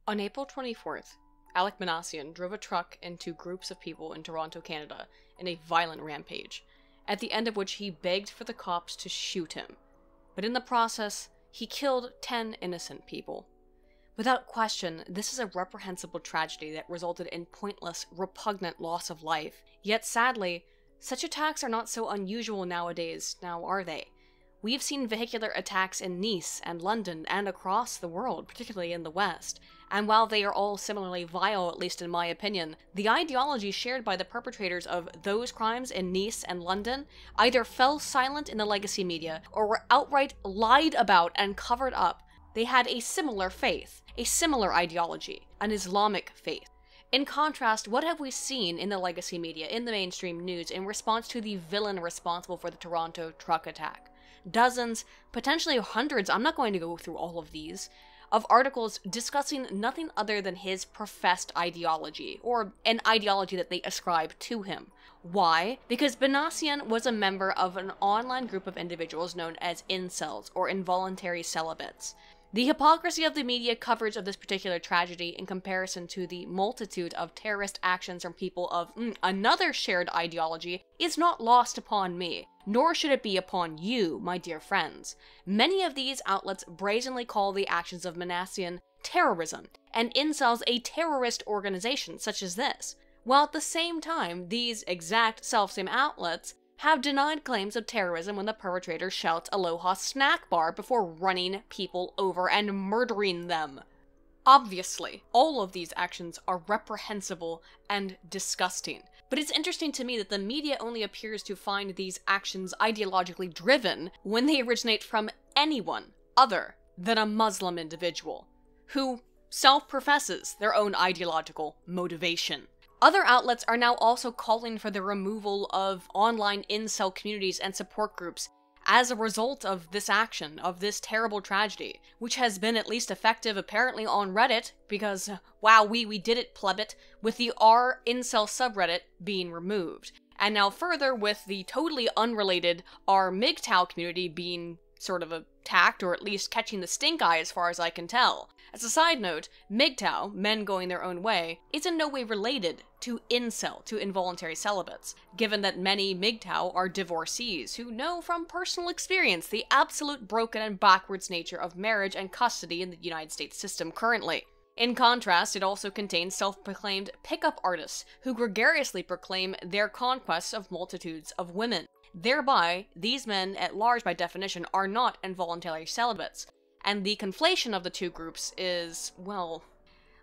On April 24th, Alec Manassian drove a truck into groups of people in Toronto, Canada, in a violent rampage, at the end of which he begged for the cops to shoot him. But in the process, he killed 10 innocent people. Without question, this is a reprehensible tragedy that resulted in pointless, repugnant loss of life. Yet sadly, such attacks are not so unusual nowadays, now are they? We've seen vehicular attacks in Nice and London and across the world, particularly in the West, and while they are all similarly vile, at least in my opinion, the ideology shared by the perpetrators of those crimes in Nice and London either fell silent in the legacy media or were outright lied about and covered up. They had a similar faith, a similar ideology, an Islamic faith. In contrast, what have we seen in the legacy media, in the mainstream news, in response to the villain responsible for the Toronto truck attack? Dozens, potentially hundreds, I'm not going to go through all of these, of articles discussing nothing other than his professed ideology, or an ideology that they ascribe to him. Why? Because Manassian was a member of an online group of individuals known as incels, or involuntary celibates. The hypocrisy of the media coverage of this particular tragedy in comparison to the multitude of terrorist actions from people of another shared ideology is not lost upon me, nor should it be upon you, my dear friends. Many of these outlets brazenly call the actions of Manassian terrorism, and incels a terrorist organization such as this, while at the same time these exact selfsame outlets have denied claims of terrorism when the perpetrator shouts Aloha snack bar before running people over and murdering them. Obviously, all of these actions are reprehensible and disgusting, but it's interesting to me that the media only appears to find these actions ideologically driven when they originate from anyone other than a Muslim individual, who self-professes their own ideological motivation. Other outlets are now also calling for the removal of online incel communities and support groups as a result of this action, of this terrible tragedy, which has been at least effective apparently on Reddit, because, wow, we did it, plebit, with the r incel subreddit being removed. And now further with the totally unrelated r MGTOW community being sort of attacked, or at least catching the stink eye as far as I can tell. As a side note, MGTOW, men going their own way, is in no way related to incel, to involuntary celibates, given that many MGTOW are divorcees who know from personal experience the absolute broken and backwards nature of marriage and custody in the United States system currently. In contrast, it also contains self-proclaimed pickup artists who gregariously proclaim their conquests of multitudes of women. Thereby, these men, at large by definition, are not involuntary celibates, and the conflation of the two groups is, well,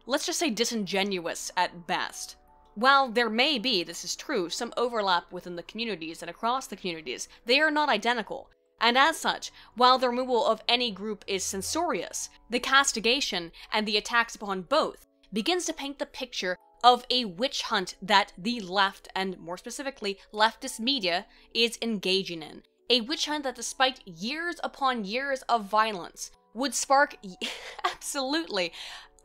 let's just say disingenuous at best. While there may be, this is true, some overlap within the communities and across the communities, they are not identical. And as such, while the removal of any group is censorious, the castigation and the attacks upon both begins to paint the picture of a witch hunt that the left, and more specifically leftist media, is engaging in. A witch hunt that, despite years upon years of violence, would spark absolutely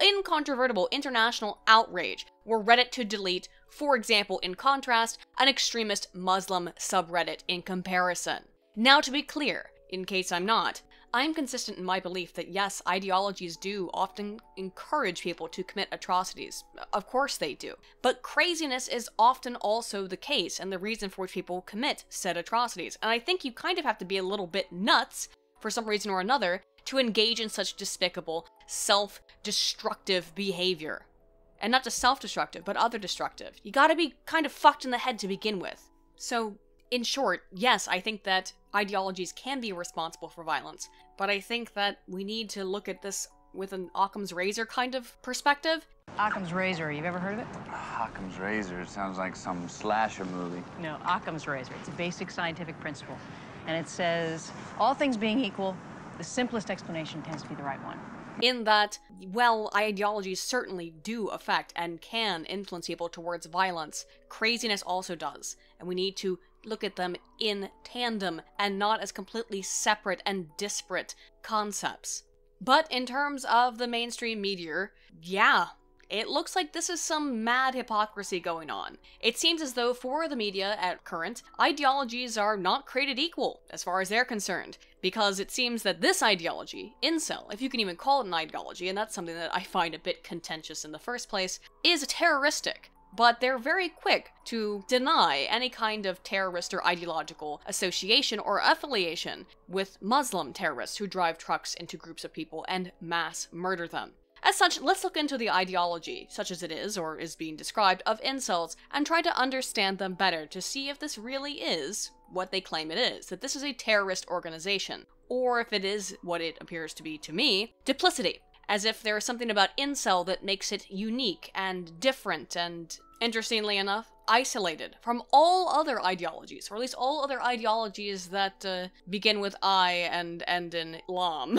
incontrovertible international outrage were Reddit to delete, for example, in contrast, an extremist Muslim subreddit in comparison. Now, to be clear, in case I'm not, I'm consistent in my belief that yes, ideologies do often encourage people to commit atrocities. Of course they do. But craziness is often also the case and the reason for which people commit said atrocities. And I think you kind of have to be a little bit nuts, for some reason or another, to engage in such despicable, self-destructive behavior. And not just self-destructive, but other destructive. You gotta be kind of fucked in the head to begin with. So, in short, yes, I think that ideologies can be responsible for violence, but I think that we need to look at this with an Occam's razor kind of perspective. Occam's razor, you've ever heard of it? Occam's razor sounds like some slasher movie. No, Occam's razor. It's a basic scientific principle. And it says, all things being equal, the simplest explanation tends to be the right one. In that, well, ideologies certainly do affect and can influence people towards violence. Craziness also does, and we need to look at them in tandem and not as completely separate and disparate concepts. But in terms of the mainstream media, yeah, It looks like this is some mad hypocrisy going on. It seems as though for the media at current, ideologies are not created equal, as far as they're concerned. Because it seems that this ideology, incel, if you can even call it an ideology, and that's something that I find a bit contentious in the first place, is terroristic. But they're very quick to deny any kind of terrorist or ideological association or affiliation with Muslim terrorists who drive trucks into groups of people and mass murder them. As such, let's look into the ideology, such as it is, or is being described, of incels, and try to understand them better to see if this really is what they claim it is, that this is a terrorist organization, or if it is what it appears to be to me, duplicity. As if there is something about incel that makes it unique and different and, interestingly enough, isolated from all other ideologies, or at least all other ideologies that begin with I and end in lam.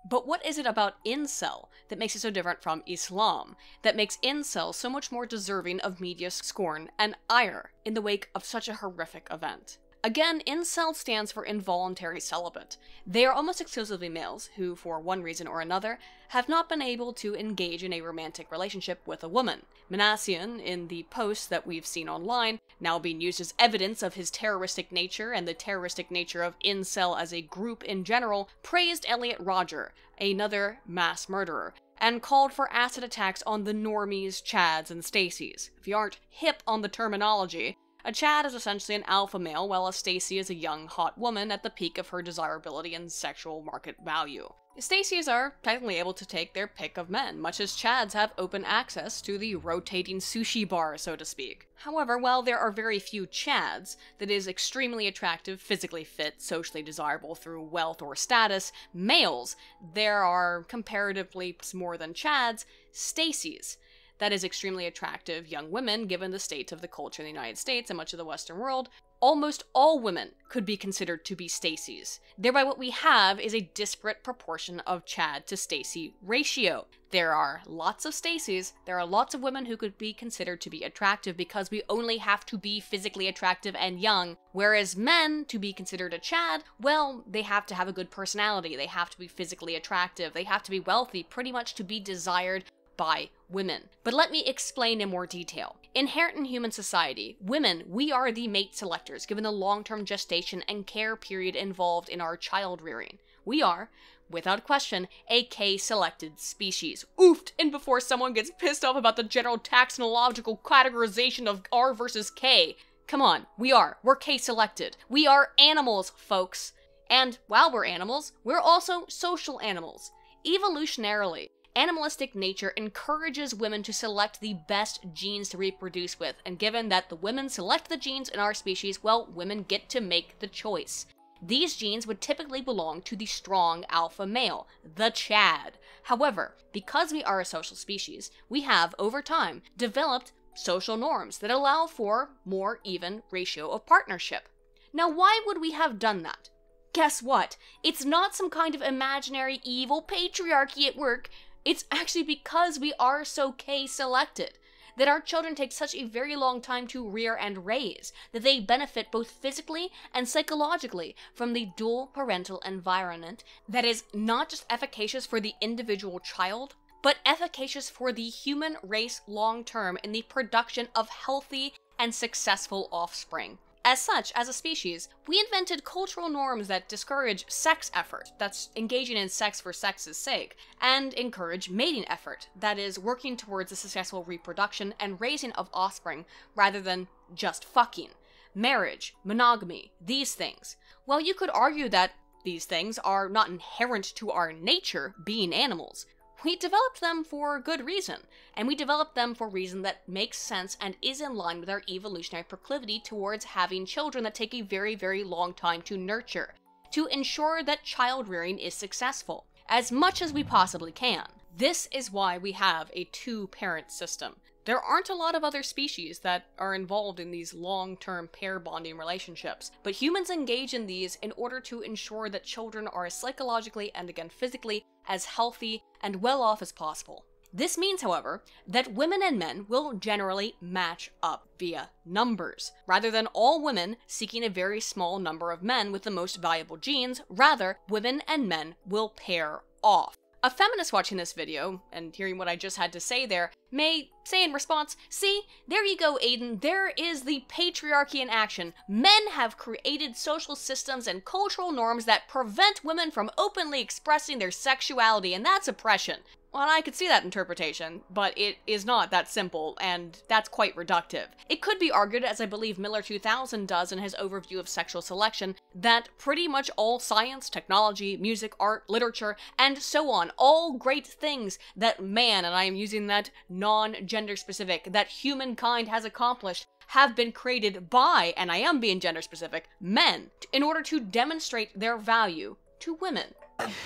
But what is it about incel that makes it so different from Islam, that makes incel so much more deserving of media scorn and ire in the wake of such a horrific event? Again, incel stands for involuntary celibate. They are almost exclusively males who, for one reason or another, have not been able to engage in a romantic relationship with a woman. Manassian, in the posts that we've seen online, now being used as evidence of his terroristic nature and the terroristic nature of incel as a group in general, praised Elliot Rodger, another mass murderer, and called for acid attacks on the normies, Chads, and Stacys. If you aren't hip on the terminology, a Chad is essentially an alpha male, while a Stacy is a young, hot woman at the peak of her desirability and sexual market value. Stacys are technically able to take their pick of men, much as Chads have open access to the rotating sushi bar, so to speak. However, while there are very few Chads that is extremely attractive, physically fit, socially desirable through wealth or status, males, there are comparatively more than Chads, Stacys. That is extremely attractive young women given the state of the culture in the United States and much of the Western world. Almost all women could be considered to be Stacys. Thereby what we have is a disparate proportion of Chad to Stacy ratio. There are lots of Stacys, there are lots of women who could be considered to be attractive because we only have to be physically attractive and young, whereas men, to be considered a Chad, well, they have to have a good personality, they have to be physically attractive, they have to be wealthy, pretty much to be desired by women. But let me explain in more detail. Inherent in human society, women, we are the mate selectors, given the long-term gestation and care period involved in our child rearing. We are, without question, a K-selected species. Oofed! And before someone gets pissed off about the general taxonological categorization of R versus K. Come on, we're K-selected. We are animals, folks. And while we're animals, we're also social animals. Evolutionarily, animalistic nature encourages women to select the best genes to reproduce with, and given that the women select the genes in our species, well, women get to make the choice. These genes would typically belong to the strong alpha male, the Chad. However, because we are a social species, we have, over time, developed social norms that allow for more even ratio of partnership. Now, why would we have done that? Guess what? It's not some kind of imaginary evil patriarchy at work. It's actually because we are so K-selected, that our children take such a very long time to rear and raise, that they benefit both physically and psychologically from the dual parental environment that is not just efficacious for the individual child, but efficacious for the human race long-term in the production of healthy and successful offspring. As such, as a species, we invented cultural norms that discourage sex effort, that's engaging in sex for sex's sake, and encourage mating effort, that is working towards a successful reproduction and raising of offspring rather than just fucking. Marriage, monogamy, these things. Well, you could argue that these things are not inherent to our nature, being animals. We developed them for good reason, and we developed them for a reason that makes sense and is in line with our evolutionary proclivity towards having children that take a very, very long time to nurture, to ensure that child rearing is successful, as much as we possibly can. This is why we have a two-parent system. There aren't a lot of other species that are involved in these long-term pair bonding relationships, but humans engage in these in order to ensure that children are as psychologically and again physically as healthy and well off as possible. This means, however, that women and men will generally match up via numbers. Rather than all women seeking a very small number of men with the most valuable genes, rather, women and men will pair off. A feminist watching this video, and hearing what I just had to say there, may say in response, "See, there you go, Aiden, there is the patriarchy in action. Men have created social systems and cultural norms that prevent women from openly expressing their sexuality, and that's oppression." Well, I could see that interpretation, but it is not that simple, and that's quite reductive. It could be argued, as I believe Miller 2000 does in his overview of sexual selection, that pretty much all science, technology, music, art, literature, and so on, all great things that man, and I am using that non-gender specific, that humankind has accomplished, have been created by, and I am being gender specific, men, in order to demonstrate their value to women.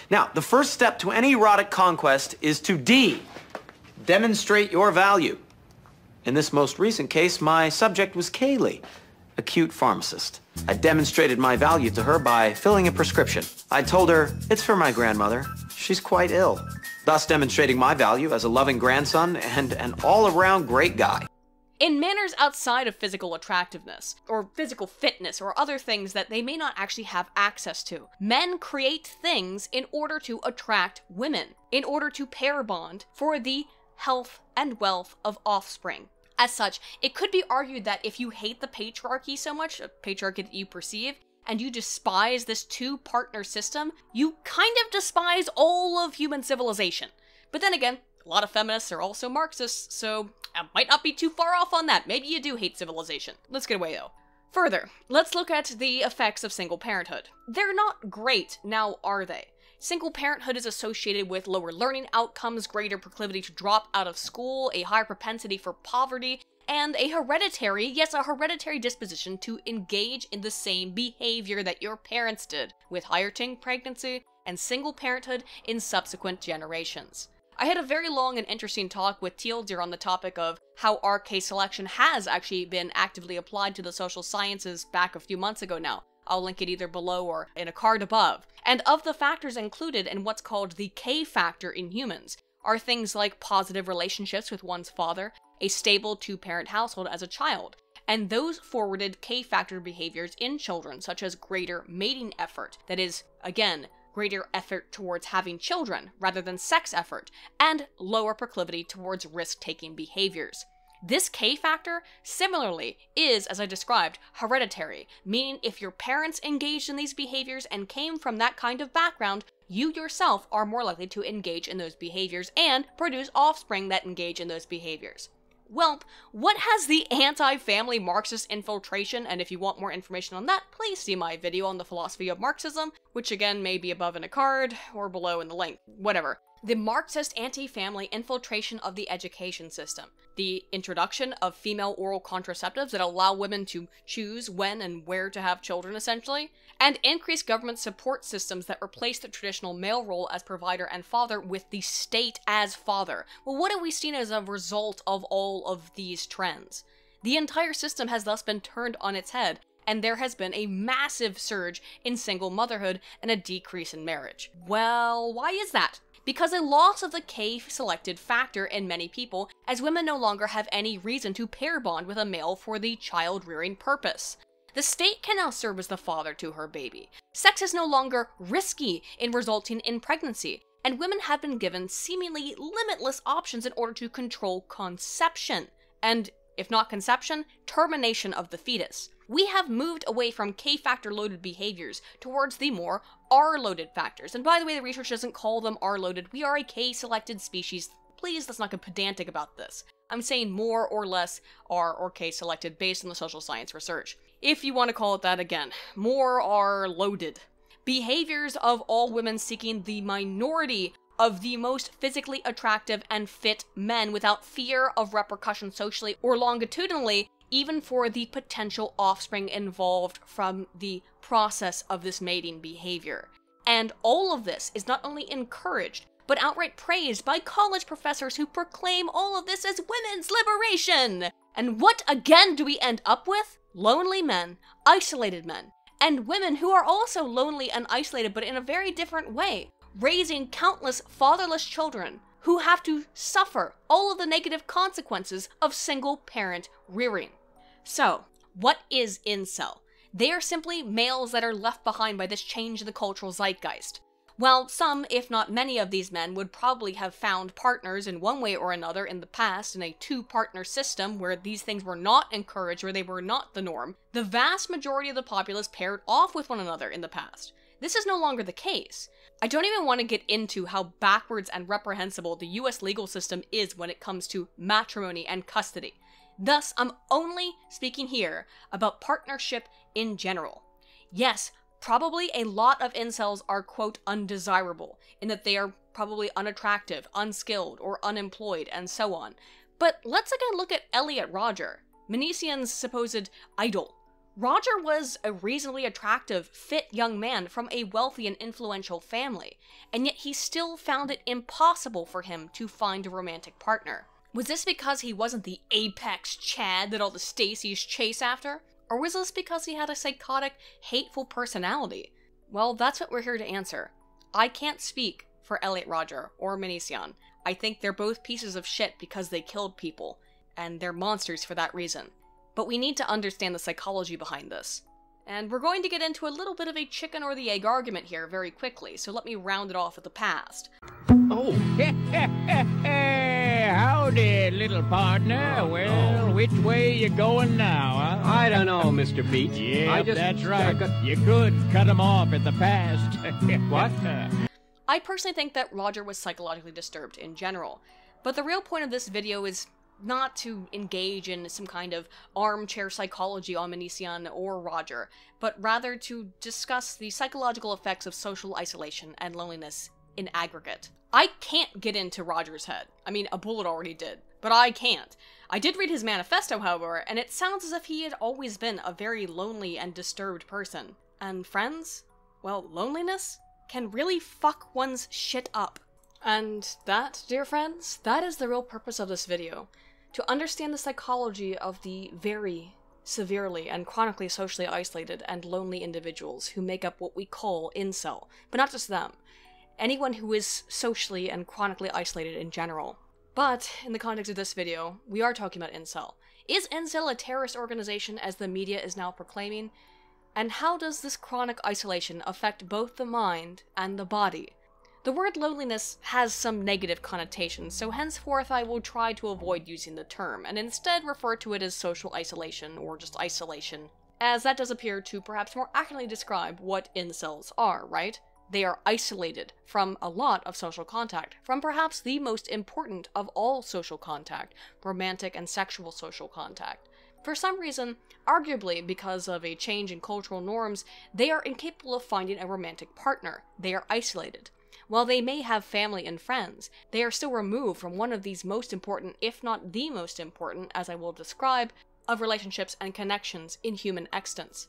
Now, the first step to any erotic conquest is to demonstrate your value. In this most recent case, my subject was Kaylee, a cute pharmacist. I demonstrated my value to her by filling a prescription. I told her, it's for my grandmother. She's quite ill. Thus demonstrating my value as a loving grandson and an all-around great guy. In manners outside of physical attractiveness, or physical fitness, or other things that they may not actually have access to, men create things in order to attract women, in order to pair bond for the health and wealth of offspring. As such, it could be argued that if you hate the patriarchy so much, a patriarchy that you perceive, and you despise this two-partner system, you kind of despise all of human civilization. But then again, a lot of feminists are also Marxists, so I might not be too far off on that. Maybe you do hate civilization. Let's get away, though. Further, let's look at the effects of single parenthood. They're not great, now are they? Single parenthood is associated with lower learning outcomes, greater proclivity to drop out of school, a higher propensity for poverty, and a hereditary disposition to engage in the same behavior that your parents did, with higher teen pregnancy and single parenthood in subsequent generations. I had a very long and interesting talk with Teal'dir on the topic of how RK selection has actually been actively applied to the social sciences back a few months ago now. I'll link it either below or in a card above. And of the factors included in what's called the K factor in humans are things like positive relationships with one's father, a stable two-parent household as a child, and those forwarded K factor behaviors in children, such as greater mating effort, that is, again, greater effort towards having children rather than sex effort, and lower proclivity towards risk-taking behaviors. This K factor, similarly, is, as I described, hereditary, meaning if your parents engaged in these behaviors and came from that kind of background, you yourself are more likely to engage in those behaviors and produce offspring that engage in those behaviors. Well, what has the anti-family Marxist infiltration, and if you want more information on that, please see my video on the philosophy of Marxism, which again may be above in a card, or below in the link, whatever. The Marxist anti-family infiltration of the education system. The introduction of female oral contraceptives that allow women to choose when and where to have children, essentially. And increased government support systems that replace the traditional male role as provider and father with the state as father. Well, what have we seen as a result of all of these trends? The entire system has thus been turned on its head, and there has been a massive surge in single motherhood and a decrease in marriage. Well, why is that? Because a loss of the K-selected factor in many people, as women no longer have any reason to pair bond with a male for the child-rearing purpose. The state can now serve as the father to her baby. Sex is no longer risky in resulting in pregnancy, and women have been given seemingly limitless options in order to control conception, and, if not conception, termination of the fetus. We have moved away from K-factor-loaded behaviors towards the more R-loaded factors. And by the way, the research doesn't call them R-loaded. We are a K-selected species. Please, let's not get pedantic about this. I'm saying more or less R or K-selected based on the social science research. If you want to call it that again, more R-loaded. Behaviors of all women seeking the minority of the most physically attractive and fit men without fear of repercussion socially or longitudinally, even for the potential offspring involved from the process of this mating behavior. And all of this is not only encouraged, but outright praised by college professors who proclaim all of this as women's liberation! And what again do we end up with? Lonely men, isolated men, and women who are also lonely and isolated but in a very different way, raising countless fatherless children who have to suffer all of the negative consequences of single-parent rearing. So, what is incel? They are simply males that are left behind by this change in the cultural zeitgeist. While some, if not many of these men would probably have found partners in one way or another in the past in a two-partner system where these things were not encouraged or they were not the norm, the vast majority of the populace paired off with one another in the past. This is no longer the case. I don't even want to get into how backwards and reprehensible the US legal system is when it comes to matrimony and custody. Thus, I'm only speaking here about partnership in general. Yes, probably a lot of incels are, quote, undesirable, in that they are probably unattractive, unskilled, or unemployed, and so on. But let's again look at Elliot Rodger, Manesian's supposed idol. Rodger was a reasonably attractive, fit young man from a wealthy and influential family, and yet he still found it impossible for him to find a romantic partner. Was this because he wasn't the apex Chad that all the Stacys chase after? Or was this because he had a psychotic, hateful personality? Well, that's what we're here to answer. I can't speak for Elliot Rodger or Manesian. I think they're both pieces of shit because they killed people, and they're monsters for that reason. But we need to understand the psychology behind this. And we're going to get into a little bit of a chicken or the egg argument here very quickly, so let me round it off with the past. Oh. Howdy, little partner. Well, which way you going now, huh? I don't know, Mr. Beach. Yeah, that's right. You could cut him off at the past. What? I personally think that Rodger was psychologically disturbed in general, but the real point of this video is not to engage in some kind of armchair psychology on Manesian or Rodger, but rather to discuss the psychological effects of social isolation and loneliness in aggregate. I can't get into Rodger's head. I mean, a bullet already did, but I can't. I did read his manifesto, however, and it sounds as if he had always been a very lonely and disturbed person. And friends? Well, loneliness can really fuck one's shit up. And that, dear friends, that is the real purpose of this video. To understand the psychology of the very severely and chronically socially isolated and lonely individuals who make up what we call incel, but not just them. Anyone who is socially and chronically isolated in general. But, in the context of this video, we are talking about incel. Is incel a terrorist organization as the media is now proclaiming? And how does this chronic isolation affect both the mind and the body? The word loneliness has some negative connotations, so henceforth I will try to avoid using the term, and instead refer to it as social isolation, or just isolation, as that does appear to perhaps more accurately describe what incels are, right? They are isolated from a lot of social contact, from perhaps the most important of all social contact, romantic and sexual social contact. For some reason, arguably because of a change in cultural norms, they are incapable of finding a romantic partner. They are isolated. While they may have family and friends, they are still removed from one of these most important, if not the most important, as I will describe, of relationships and connections in human existence.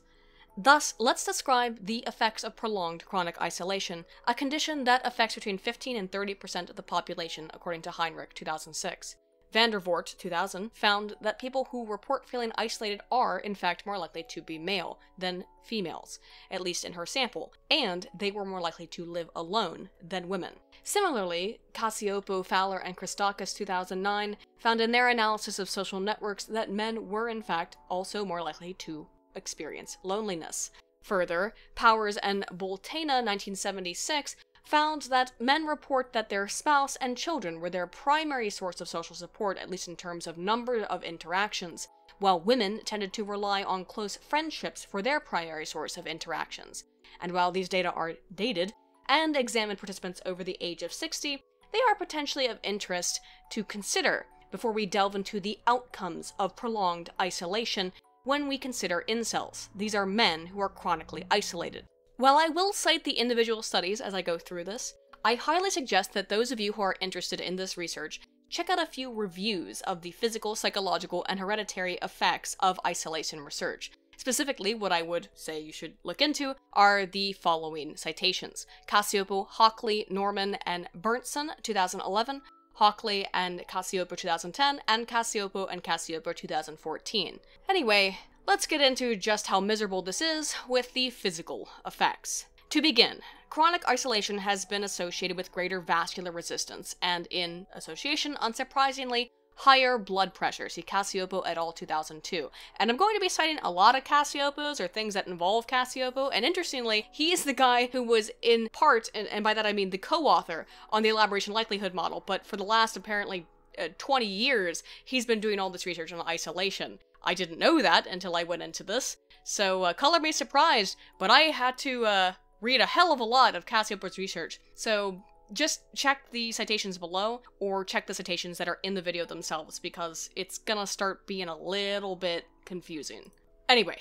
Thus, let's describe the effects of prolonged chronic isolation, a condition that affects between 15 and 30% of the population, according to Heinrich, 2006. Van der Voort, 2000, found that people who report feeling isolated are, in fact, more likely to be male than females, at least in her sample, and they were more likely to live alone than women. Similarly, Cacioppo, Fowler, and Christakis, 2009, found in their analysis of social networks that men were, in fact, also more likely to experience loneliness. Further, Powers and Boltena, 1976, found that men report that their spouse and children were their primary source of social support, at least in terms of number of interactions, while women tended to rely on close friendships for their primary source of interactions. And while these data are dated and examine participants over the age of 60, they are potentially of interest to consider before we delve into the outcomes of prolonged isolation when we consider incels. These are men who are chronically isolated. While I will cite the individual studies as I go through this, I highly suggest that those of you who are interested in this research check out a few reviews of the physical, psychological, and hereditary effects of isolation research. Specifically, what I would say you should look into are the following citations: Cacioppo, Hockley, Norman, and Berntson, 2011, Hockley and Cacioppo, 2010, and Cacioppo 2014. Anyway, let's get into just how miserable this is with the physical effects. To begin, chronic isolation has been associated with greater vascular resistance, and in association, unsurprisingly, higher blood pressure. See Cacioppo et al. 2002. And I'm going to be citing a lot of Cacioppos or things that involve Cacioppo, and interestingly, he is the guy who was in part, and by that I mean the co-author, on the elaboration likelihood model, but for the last apparently 20 years, he's been doing all this research on isolation. I didn't know that until I went into this, so color me surprised, but I had to read a hell of a lot of Cacioppo's research, so just check the citations below, or check the citations that are in the video themselves, because it's gonna start being a little bit confusing. Anyway,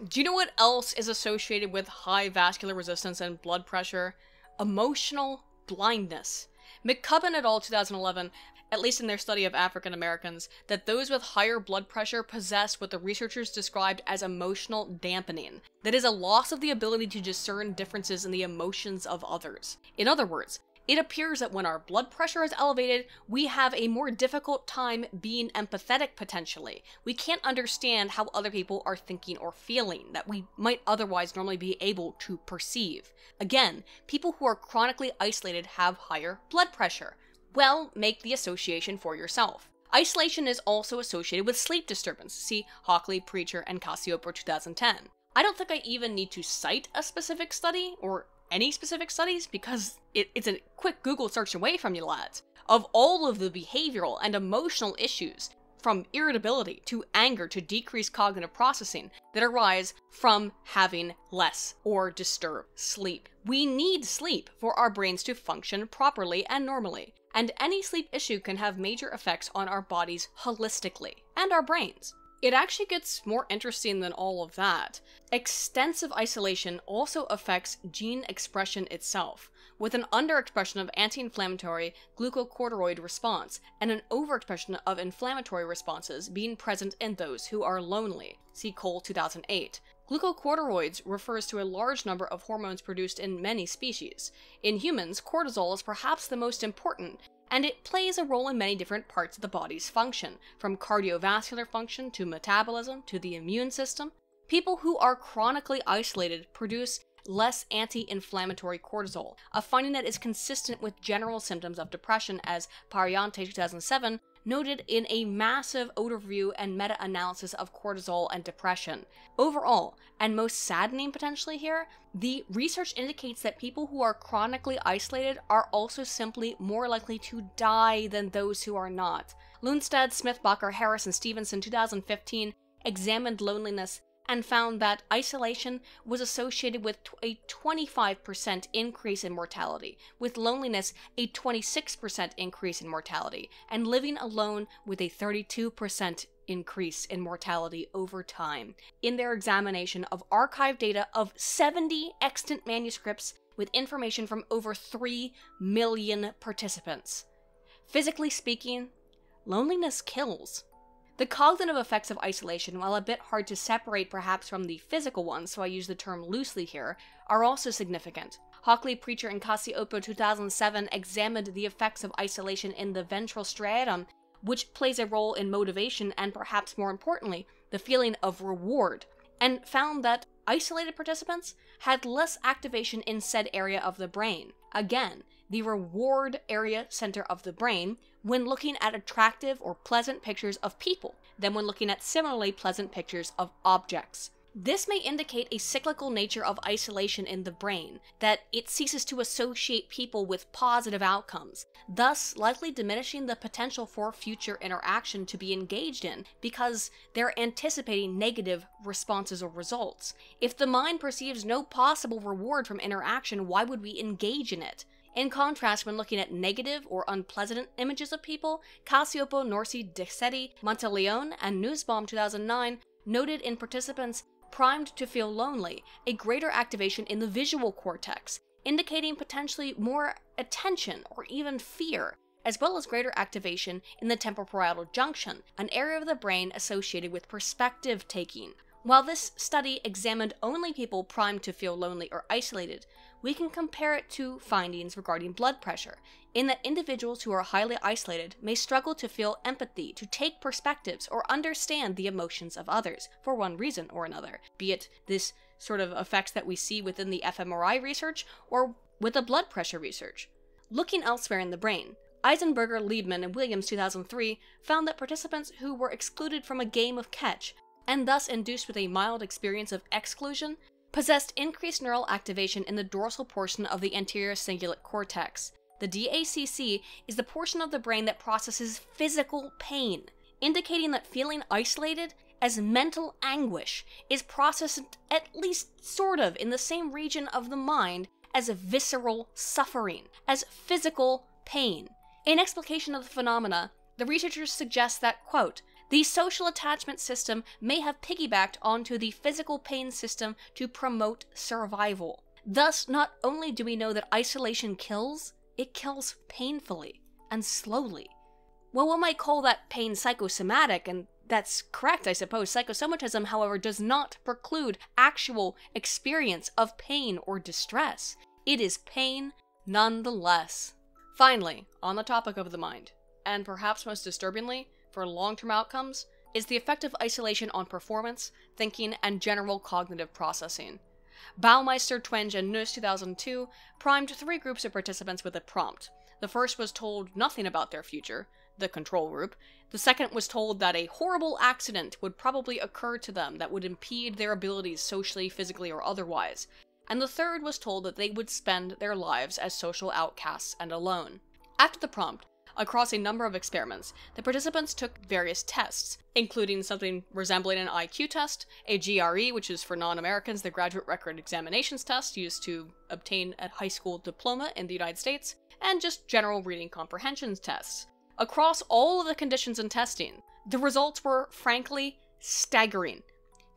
do you know what else is associated with high vascular resistance and blood pressure? Emotional blindness. McCubbin et al. 2011, at least in their study of African Americans, that those with higher blood pressure possess what the researchers described as emotional dampening. That is a loss of the ability to discern differences in the emotions of others. In other words, it appears that when our blood pressure is elevated, we have a more difficult time being empathetic potentially. We can't understand how other people are thinking or feeling that we might otherwise normally be able to perceive. Again, people who are chronically isolated have higher blood pressure. Well, make the association for yourself. Isolation is also associated with sleep disturbance. See Hockley, Preacher, and Cacioppo 2010. I don't think I even need to cite a specific study, or any specific studies, because it's a quick Google search away from you lads. Of all of the behavioral and emotional issues, from irritability to anger to decreased cognitive processing, that arise from having less or disturbed sleep. We need sleep for our brains to function properly and normally, and any sleep issue can have major effects on our bodies holistically, and our brains. It actually gets more interesting than all of that. Extensive isolation also affects gene expression itself, with an underexpression of anti-inflammatory glucocorticoid response and an overexpression of inflammatory responses being present in those who are lonely. See Cole 2008. Glucocorticoids refers to a large number of hormones produced in many species. In humans, cortisol is perhaps the most important, and it plays a role in many different parts of the body's function, from cardiovascular function to metabolism to the immune system. People who are chronically isolated produce less anti-inflammatory cortisol, a finding that is consistent with general symptoms of depression, as Pariante 2007 noted in a massive overview and meta-analysis of cortisol and depression. Overall, and most saddening potentially here, the research indicates that people who are chronically isolated are also simply more likely to die than those who are not. Lundstedt, Smith-Bacher, Harris, and Stevenson 2015 examined loneliness and found that isolation was associated with a 25% increase in mortality, with loneliness a 26% increase in mortality, and living alone with a 32% increase in mortality over time, in their examination of archived data of 70 extant manuscripts with information from over 3 million participants. Physically speaking, loneliness kills. The cognitive effects of isolation, while a bit hard to separate perhaps from the physical ones, so I use the term loosely here, are also significant. Hockley, Preacher, and Cacioppo 2007 examined the effects of isolation in the ventral striatum, which plays a role in motivation and, perhaps more importantly, the feeling of reward, and found that isolated participants had less activation in said area of the brain. Again, the reward area center of the brain when looking at attractive or pleasant pictures of people than when looking at similarly pleasant pictures of objects. This may indicate a cyclical nature of isolation in the brain, that it ceases to associate people with positive outcomes, thus likely diminishing the potential for future interaction to be engaged in because they're anticipating negative responses or results. If the mind perceives no possible reward from interaction, why would we engage in it? In contrast, when looking at negative or unpleasant images of people, Cacioppo, Norsi, Dixetti, Monteleone, and Nussbaum 2009 noted in participants primed to feel lonely a greater activation in the visual cortex, indicating potentially more attention or even fear, as well as greater activation in the temporal junction, an area of the brain associated with perspective taking. While this study examined only people primed to feel lonely or isolated, we can compare it to findings regarding blood pressure, in that individuals who are highly isolated may struggle to feel empathy, to take perspectives, or understand the emotions of others, for one reason or another, be it this sort of effects that we see within the fMRI research, or with the blood pressure research. Looking elsewhere in the brain, Eisenberger, Liebman, and Williams 2003 found that participants who were excluded from a game of catch, and thus induced with a mild experience of exclusion, possessed increased neural activation in the dorsal portion of the anterior cingulate cortex. The DACC is the portion of the brain that processes physical pain, indicating that feeling isolated as mental anguish is processed at least sort of in the same region of the mind as visceral suffering, as physical pain. In explication of the phenomena, the researchers suggest that, quote, the social attachment system may have piggybacked onto the physical pain system to promote survival. Thus, not only do we know that isolation kills, it kills painfully and slowly. Well, one might call that pain psychosomatic, and that's correct, I suppose. Psychosomatism, however, does not preclude actual experience of pain or distress. It is pain nonetheless. Finally, on the topic of the mind, and perhaps most disturbingly, for long-term outcomes, is the effect of isolation on performance, thinking, and general cognitive processing. Baumeister, Twenge, and Nuss 2002 primed 3 groups of participants with a prompt. The first was told nothing about their future, the control group. The second was told that a horrible accident would probably occur to them that would impede their abilities socially, physically, or otherwise. And the third was told that they would spend their lives as social outcasts and alone. After the prompt, across a number of experiments, the participants took various tests, including something resembling an IQ test, a GRE, which is for non-Americans, the Graduate Record Examinations test used to obtain a high school diploma in the United States, and just general reading comprehension tests. Across all of the conditions and testing, the results were frankly staggering.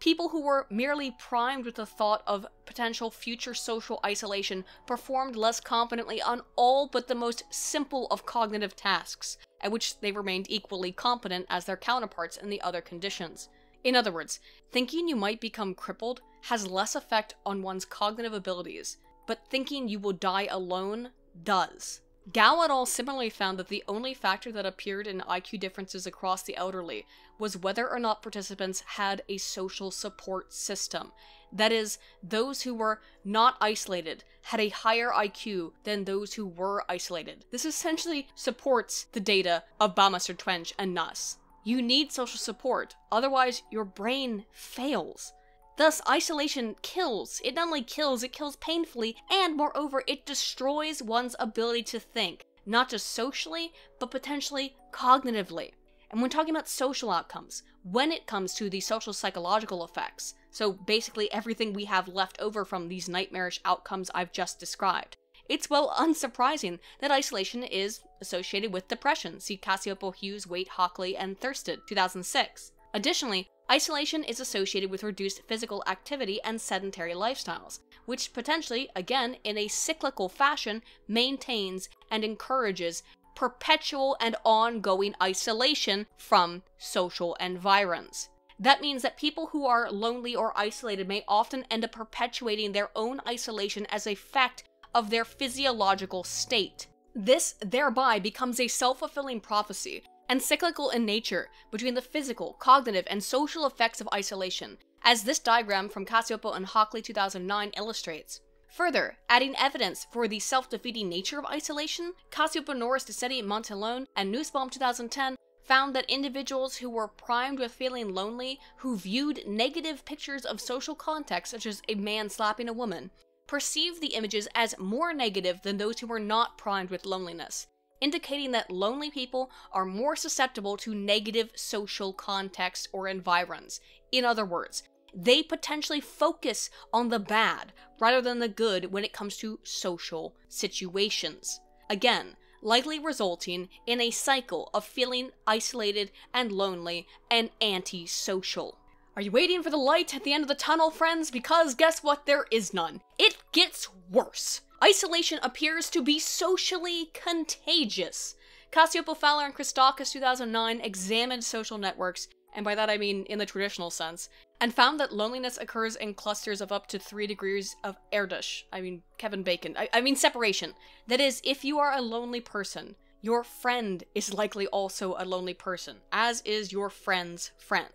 People who were merely primed with the thought of potential future social isolation performed less competently on all but the most simple of cognitive tasks, at which they remained equally competent as their counterparts in the other conditions. In other words, thinking you might become crippled has less effect on one's cognitive abilities, but thinking you will die alone does. Gao et al. Similarly found that the only factor that appeared in IQ differences across the elderly was whether or not participants had a social support system. That is, those who were not isolated had a higher IQ than those who were isolated. This essentially supports the data of Baumeister, Twenge, and Nuss. You need social support, otherwise your brain fails. Thus, isolation kills. It not only kills, it kills painfully, and moreover, it destroys one's ability to think, not just socially, but potentially cognitively. And when talking about social outcomes, when it comes to the social psychological effects, so basically everything we have left over from these nightmarish outcomes I've just described, it's well unsurprising that isolation is associated with depression. See Cassioppo, Hughes, Waite, Hockley, and Thurston, 2006. Additionally, isolation is associated with reduced physical activity and sedentary lifestyles, which potentially, again, in a cyclical fashion, maintains and encourages perpetual and ongoing isolation from social environs. That means that people who are lonely or isolated may often end up perpetuating their own isolation as a fact of their physiological state. This thereby becomes a self-fulfilling prophecy and cyclical in nature between the physical, cognitive, and social effects of isolation, as this diagram from Cassioppo and Hockley 2009 illustrates. Further, adding evidence for the self-defeating nature of isolation, Cassioppo, Norris, Dissetti, Montelone, and Nussbaum 2010 found that individuals who were primed with feeling lonely, who viewed negative pictures of social context, such as a man slapping a woman, perceived the images as more negative than those who were not primed with loneliness, indicating that lonely people are more susceptible to negative social context or environs. In other words, they potentially focus on the bad rather than the good when it comes to social situations. Again, likely resulting in a cycle of feeling isolated and lonely and antisocial. Are you waiting for the light at the end of the tunnel, friends? Because guess what? There is none. It gets worse. Isolation appears to be socially contagious. Cassioppo, Fowler, and Christakis 2009 examined social networks, and by that I mean in the traditional sense, and found that loneliness occurs in clusters of up to 3 degrees of Erdős. Kevin Bacon. I mean separation. That is, if you are a lonely person, your friend is likely also a lonely person, as is your friend's friend.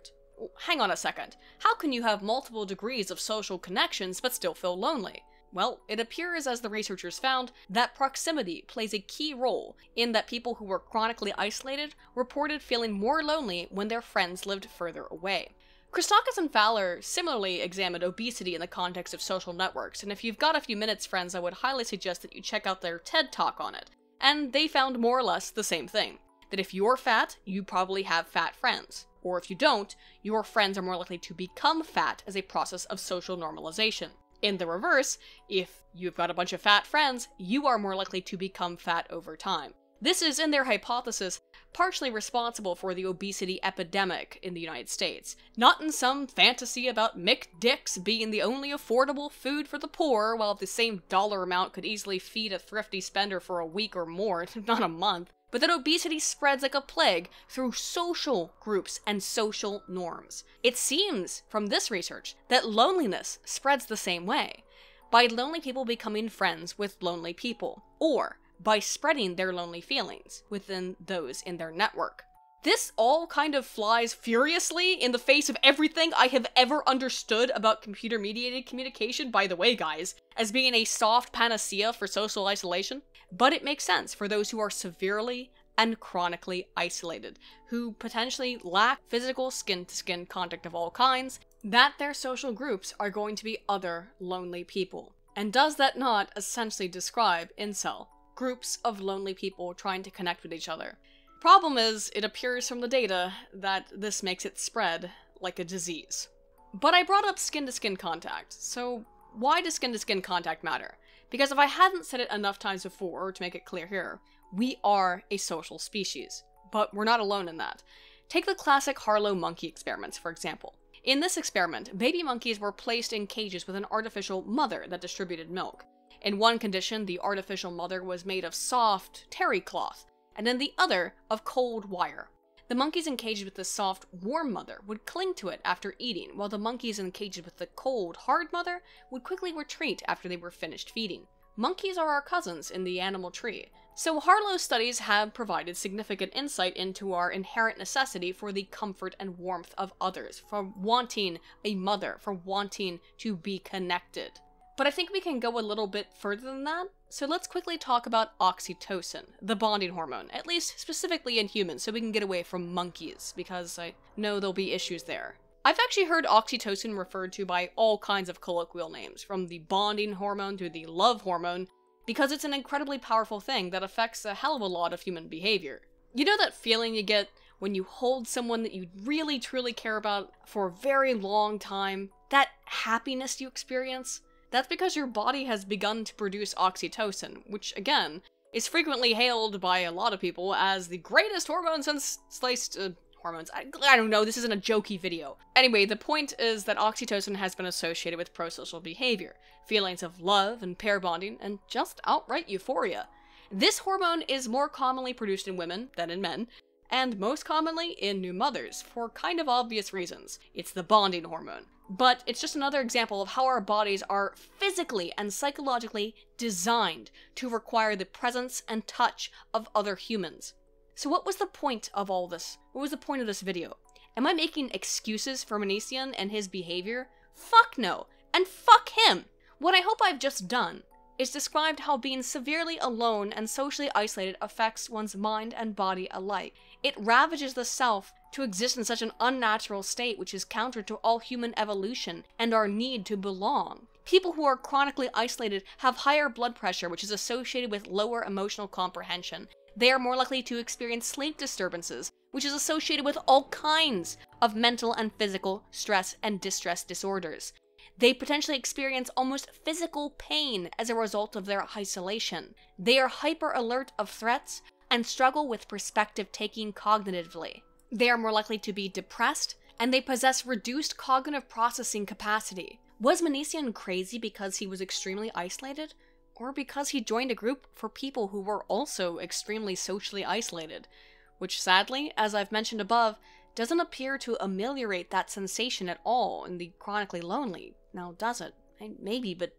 Hang on a second. How can you have multiple degrees of social connections but still feel lonely? Well, it appears, as the researchers found, that proximity plays a key role in that people who were chronically isolated reported feeling more lonely when their friends lived further away. Christakis and Fowler similarly examined obesity in the context of social networks, and if you've got a few minutes, friends, I would highly suggest that you check out their TED Talk on it. And they found more or less the same thing. That if you're fat, you probably have fat friends. Or if you don't, your friends are more likely to become fat as a process of social normalization. In the reverse, if you've got a bunch of fat friends, you are more likely to become fat over time. This is, in their hypothesis, partially responsible for the obesity epidemic in the United States. Not in some fantasy about McDicks being the only affordable food for the poor, while the same dollar amount could easily feed a thrifty spender for a week or more, if not a month, but that obesity spreads like a plague through social groups and social norms. It seems, from this research, that loneliness spreads the same way, by lonely people becoming friends with lonely people, or by spreading their lonely feelings within those in their network. This all kind of flies furiously in the face of everything I have ever understood about computer-mediated communication, by the way, guys, as being a soft panacea for social isolation. But it makes sense for those who are severely and chronically isolated, who potentially lack physical skin-to-skin contact of all kinds, that their social groups are going to be other lonely people. And does that not essentially describe incel? Groups of lonely people trying to connect with each other. Problem is, it appears from the data that this makes it spread like a disease. But I brought up skin-to-skin contact, so why does skin-to-skin contact matter? Because if I hadn't said it enough times before, to make it clear here, we are a social species. But we're not alone in that. Take the classic Harlow monkey experiments, for example. In this experiment, baby monkeys were placed in cages with an artificial mother that distributed milk. In one condition, the artificial mother was made of soft terry cloth, and in the other, of cold wire. The monkeys in cages with the soft, warm mother would cling to it after eating, while the monkeys in cages with the cold, hard mother would quickly retreat after they were finished feeding. Monkeys are our cousins in the animal tree, so Harlow's studies have provided significant insight into our inherent necessity for the comfort and warmth of others, for wanting a mother, for wanting to be connected. But I think we can go a little bit further than that, so let's quickly talk about oxytocin, the bonding hormone, at least specifically in humans, so we can get away from monkeys, because I know there'll be issues there. I've actually heard oxytocin referred to by all kinds of colloquial names, from the bonding hormone to the love hormone, because it's an incredibly powerful thing that affects a hell of a lot of human behavior. You know that feeling you get when you hold someone that you really truly care about for a very long time? That happiness you experience? That's because your body has begun to produce oxytocin, which, again, is frequently hailed by a lot of people as the greatest hormone since sliced hormones. I don't know, this isn't a jokey video. Anyway, the point is that oxytocin has been associated with prosocial behavior, feelings of love and pair bonding, and just outright euphoria. This hormone is more commonly produced in women than in men, and most commonly in new mothers, for kind of obvious reasons. It's the bonding hormone. But it's just another example of how our bodies are physically and psychologically designed to require the presence and touch of other humans. So what was the point of all this? What was the point of this video? Am I making excuses for Manesian and his behavior? Fuck no, and fuck him! What I hope I've just done is described how being severely alone and socially isolated affects one's mind and body alike. It ravages the self to exist in such an unnatural state which is counter to all human evolution and our need to belong. People who are chronically isolated have higher blood pressure, which is associated with lower emotional comprehension. They are more likely to experience sleep disturbances, which is associated with all kinds of mental and physical stress and distress disorders. They potentially experience almost physical pain as a result of their isolation. They are hyper alert of threats and struggle with perspective taking cognitively. They are more likely to be depressed, and they possess reduced cognitive processing capacity. Was Manesian crazy because he was extremely isolated? Or because he joined a group for people who were also extremely socially isolated? Which sadly, as I've mentioned above, doesn't appear to ameliorate that sensation at all in the chronically lonely. Now, does it? Maybe, but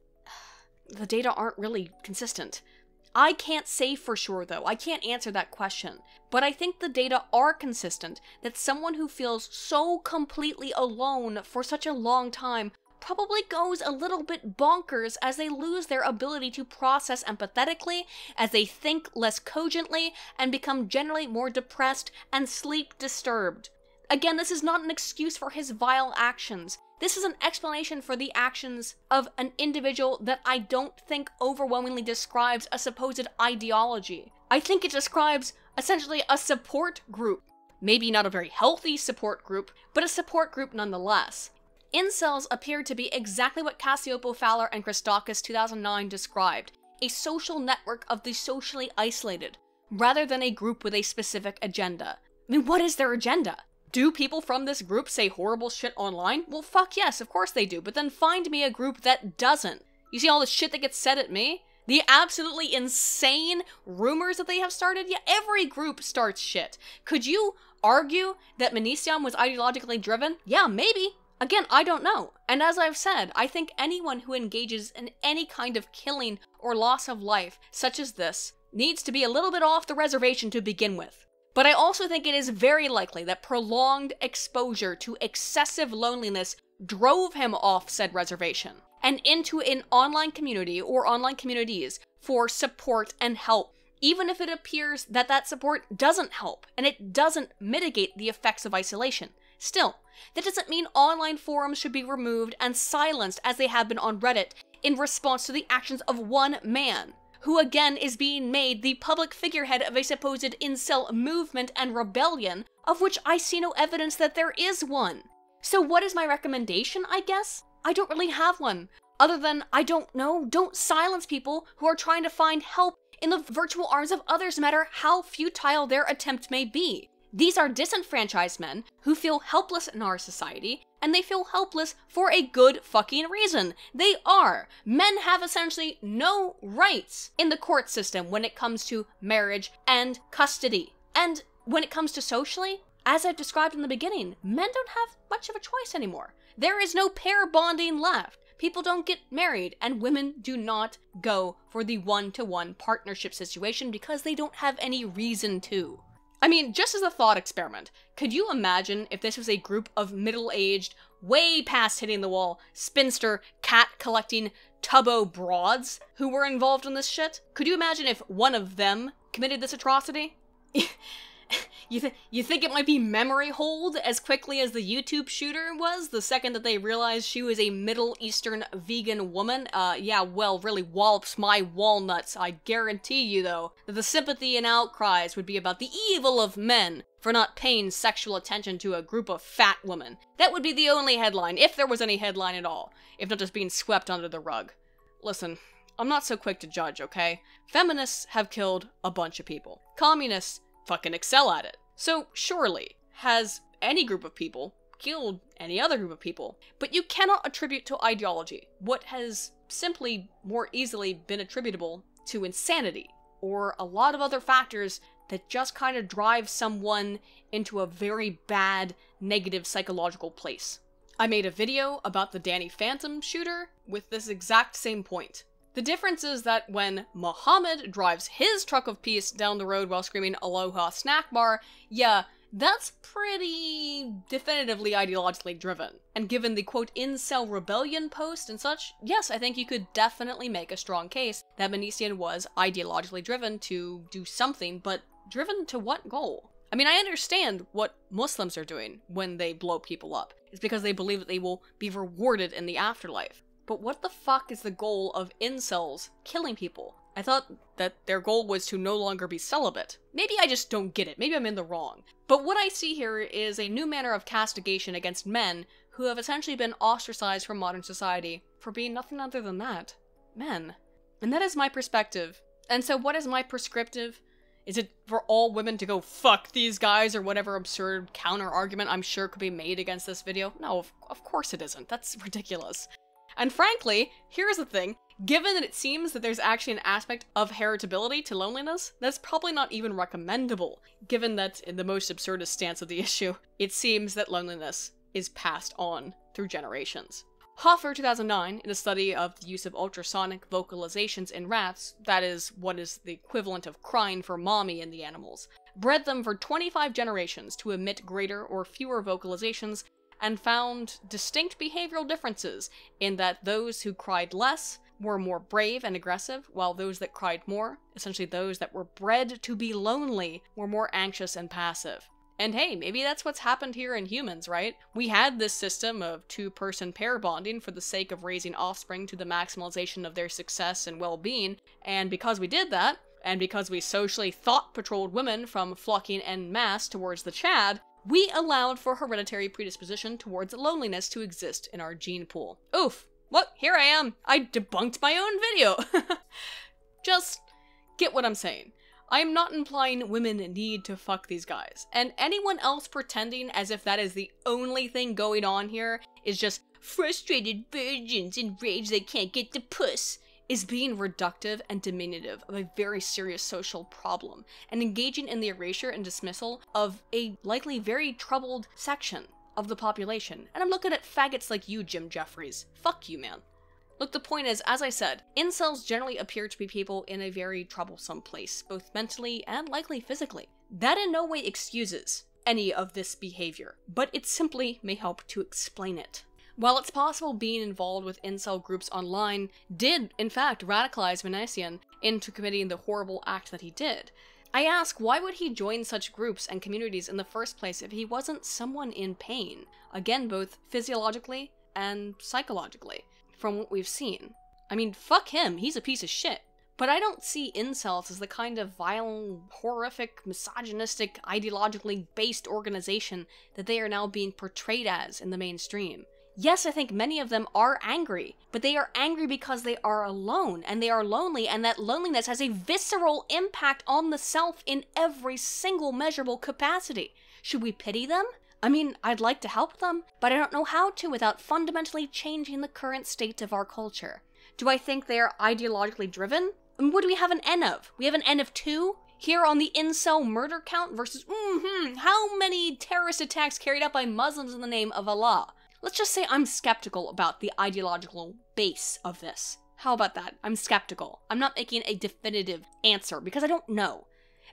the data aren't really consistent. I can't say for sure, though. I can't answer that question. But I think the data are consistent that someone who feels so completely alone for such a long time probably goes a little bit bonkers as they lose their ability to process empathetically, as they think less cogently, and become generally more depressed and sleep disturbed. Again, this is not an excuse for his vile actions. This is an explanation for the actions of an individual that I don't think overwhelmingly describes a supposed ideology. I think it describes essentially a support group. Maybe not a very healthy support group, but a support group nonetheless. Incels appear to be exactly what Cassiopo Fowler and Christakis 2009 described, a social network of the socially isolated, rather than a group with a specific agenda. I mean, what is their agenda? Do people from this group say horrible shit online? Well, fuck yes, of course they do, but then find me a group that doesn't. You see all the shit that gets said at me? The absolutely insane rumors that they have started? Yeah, every group starts shit. Could you argue that Maniciam was ideologically driven? Yeah, maybe. Again, I don't know. And as I've said, I think anyone who engages in any kind of killing or loss of life, such as this, needs to be a little bit off the reservation to begin with. But I also think it is very likely that prolonged exposure to excessive loneliness drove him off said reservation and into an online community or online communities for support and help, even if it appears that that support doesn't help and it doesn't mitigate the effects of isolation. Still, that doesn't mean online forums should be removed and silenced as they have been on Reddit in response to the actions of one man, who again is being made the public figurehead of a supposed incel movement and rebellion, of which I see no evidence that there is one. So what is my recommendation, I guess? I don't really have one, other than, I don't know, don't silence people who are trying to find help in the virtual arms of others, no matter how futile their attempt may be. These are disenfranchised men who feel helpless in our society, and they feel helpless for a good fucking reason. They are. Men have essentially no rights in the court system when it comes to marriage and custody. And when it comes to socially, as I've described in the beginning, men don't have much of a choice anymore. There is no pair bonding left. People don't get married, and women do not go for the one-to-one partnership situation because they don't have any reason to. I mean, just as a thought experiment, could you imagine if this was a group of middle-aged, way past hitting the wall, spinster, cat-collecting, tubbo broads who were involved in this shit? Could you imagine if one of them committed this atrocity? You think it might be memory hold as quickly as the YouTube shooter was the second that they realized she was a Middle Eastern vegan woman? Yeah, well, really wallops my walnuts. I guarantee you, though, that the sympathy and outcries would be about the evil of men for not paying sexual attention to a group of fat women. That would be the only headline, if there was any headline at all, if not just being swept under the rug. Listen, I'm not so quick to judge, okay? Feminists have killed a bunch of people. Communists fucking excel at it. So surely, has any group of people killed any other group of people? But you cannot attribute to ideology what has simply more easily been attributable to insanity, or a lot of other factors that just kind of drive someone into a very bad, negative psychological place. I made a video about the Danny Phantom shooter with this exact same point. The difference is that when Muhammad drives his truck of peace down the road while screaming Aloha snack bar, yeah, that's pretty definitively ideologically driven. And given the quote incel rebellion post and such, yes, I think you could definitely make a strong case that Manician was ideologically driven to do something, but driven to what goal? I mean, I understand what Muslims are doing when they blow people up. It's because they believe that they will be rewarded in the afterlife. But what the fuck is the goal of incels killing people? I thought that their goal was to no longer be celibate. Maybe I just don't get it. Maybe I'm in the wrong. But what I see here is a new manner of castigation against men who have essentially been ostracized from modern society for being nothing other than that. Men. And that is my perspective. And so what is my prescriptive? Is it for all women to go fuck these guys or whatever absurd counter-argument I'm sure could be made against this video? No, of course it isn't. That's ridiculous. And frankly, here's the thing, given that it seems that there's actually an aspect of heritability to loneliness, that's probably not even recommendable, given that in the most absurdist stance of the issue, it seems that loneliness is passed on through generations. Hoffer 2009, in a study of the use of ultrasonic vocalizations in rats, that is, what is the equivalent of crying for mommy in the animals, bred them for 25 generations to emit greater or fewer vocalizations and found distinct behavioral differences in that those who cried less were more brave and aggressive, while those that cried more, essentially those that were bred to be lonely, were more anxious and passive. And hey, maybe that's what's happened here in humans, right? We had this system of two-person pair bonding for the sake of raising offspring to the maximalization of their success and well-being, and because we did that, and because we socially thought-patrolled women from flocking en masse towards the Chad, we allowed for hereditary predisposition towards loneliness to exist in our gene pool. Oof! What? Here I am! I debunked my own video! Just get what I'm saying. I am not implying women need to fuck these guys, and anyone else pretending as if that is the only thing going on here is just frustrated virgins enraged they can't get the puss, is being reductive and diminutive of a very serious social problem, and engaging in the erasure and dismissal of a likely very troubled section of the population. And I'm looking at faggots like you, Jim Jeffries. Fuck you, man. Look, the point is, as I said, incels generally appear to be people in a very troublesome place, both mentally and likely physically. That in no way excuses any of this behavior, but it simply may help to explain it. While it's possible being involved with incel groups online did, in fact, radicalize Manassian into committing the horrible act that he did, I ask, why would he join such groups and communities in the first place if he wasn't someone in pain? Again, both physiologically and psychologically, from what we've seen. I mean, fuck him, he's a piece of shit. But I don't see incels as the kind of vile, horrific, misogynistic, ideologically based organization that they are now being portrayed as in the mainstream. Yes, I think many of them are angry, but they are angry because they are alone, and they are lonely, and that loneliness has a visceral impact on the self in every single measurable capacity. Should we pity them? I mean, I'd like to help them, but I don't know how to without fundamentally changing the current state of our culture. Do I think they are ideologically driven? And what do we have an N of? We have an N of 2? Here on the incel murder count versus, how many terrorist attacks carried out by Muslims in the name of Allah? Let's just say I'm skeptical about the ideological base of this. How about that? I'm skeptical. I'm not making a definitive answer because I don't know.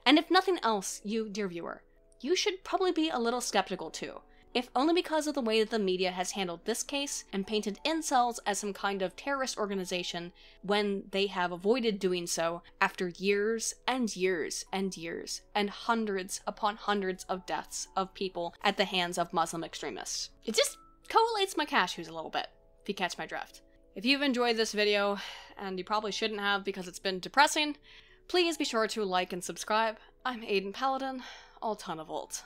And if nothing else, you, dear viewer, you should probably be a little skeptical too. If only because of the way that the media has handled this case and painted incels as some kind of terrorist organization when they have avoided doing so after years and years and years and hundreds upon hundreds of deaths of people at the hands of Muslim extremists. It just collates my cashews a little bit, if you catch my drift. If you've enjoyed this video, and you probably shouldn't have because it's been depressing, please be sure to like and subscribe. I'm Aiden Paladin, all ton of volt.